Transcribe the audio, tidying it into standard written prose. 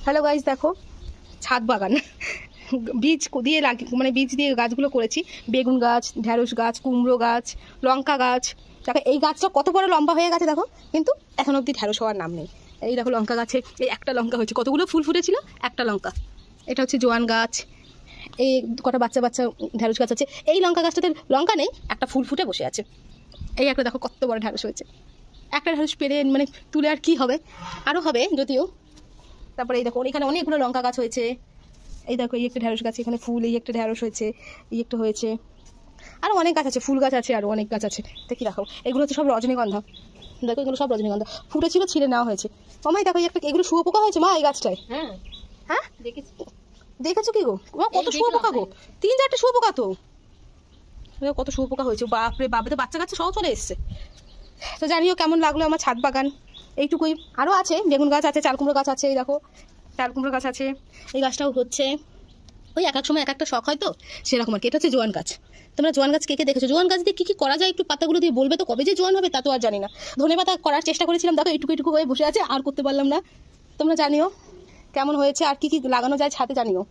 Hello guys, দেখো ছাদ বাগান বীজ দিয়ে মানে বীজ দিয়ে গাছগুলো করেছি। বেগুন গাছ, ঢেঁড়স গাছ, কুমড়ো গাছ, লঙ্কা গাছ। দেখো এই গাছটা কত বড় লম্বা হয়ে গেছে দেখো, কিন্তু এখন অবধি ঢেঁড়স হওয়ার নাম নেই। এই দেখো লঙ্কা গাছে এই একটা লঙ্কা হয়েছে, কতগুলো ফুল ফুটেছিল একটা লঙ্কা। এটা হচ্ছে জোয়ান গাছ। এই কটা বাচ্চা বাচ্চা ঢেঁড়স গাছ আছে। এই লঙ্কা গাছটাতে লঙ্কা নেই, একটা ফুল ফুটে বসে আছে। এই একটা দেখো কত বড় ঢেঁড়স হয়েছে। একটা ঢেঁড়স পেরে মানে তুলে আর কি হবে, আরও হবে যদিও। তারপরে এই দেখো এখানে অনেকগুলো লঙ্কা গাছ হয়েছে। এই দেখো এই একটা ঢেঁড়স গাছ, এখানে ফুল, এই একটা ঢেঁড়স হয়েছে, এই একটা হয়েছে, আরও অনেক গাছ আছে, ফুল গাছ আছে, আরও অনেক গাছ আছে। দেখি দেখো এগুলো হচ্ছে সব রজনীগন্ধা। দেখো এগুলো সব রজনীগন্ধা ফুটেছিল, ছিঁড়ে নেওয়া হয়েছে। মামাই দেখো একটা এগুলো শুয়োপোকা হয়েছে মা এই গাছটায়। হ্যাঁ দেখেছো কি গো? কত শুয়োপোকা গো, 3-4টে শুয়োপোকা তো। কত শুয়োপোকা হয়েছে, বাপরে বাপরে, তো বাচ্চা কাচ্চা সব চলে এসছে। তো জানিও কেমন লাগলো আমার ছাদ বাগান, এইটুকুই। আরও আছে, বেগুন গাছ আছে, চাল কুমড়ো গাছ আছে, এই দেখো চাল কুমড়ো গাছ আছে। এই গাছটাও হচ্ছে, ওই এক এক সময় এক একটা শখ হয় তো সেরকম আর কি। এটা হচ্ছে জোয়ান গাছ। তোমরা জোয়ান গাছ কে কে দেখেছো? জোয়ান গাছ দিয়ে কী কী করা যায় একটু পাতাগুলো দিয়ে বলবে তো, কবে যে জোয়ান হবে তা তো আর জানি না। ধনে পাতা করার চেষ্টা করেছিলাম, দেখো এইটুকু এইটুকু হয়ে বসে আছে, আর করতে পারলাম না। তোমরা জানিও কেমন হয়েছে, আর কি কি লাগানো যায় ছাদে জানিও।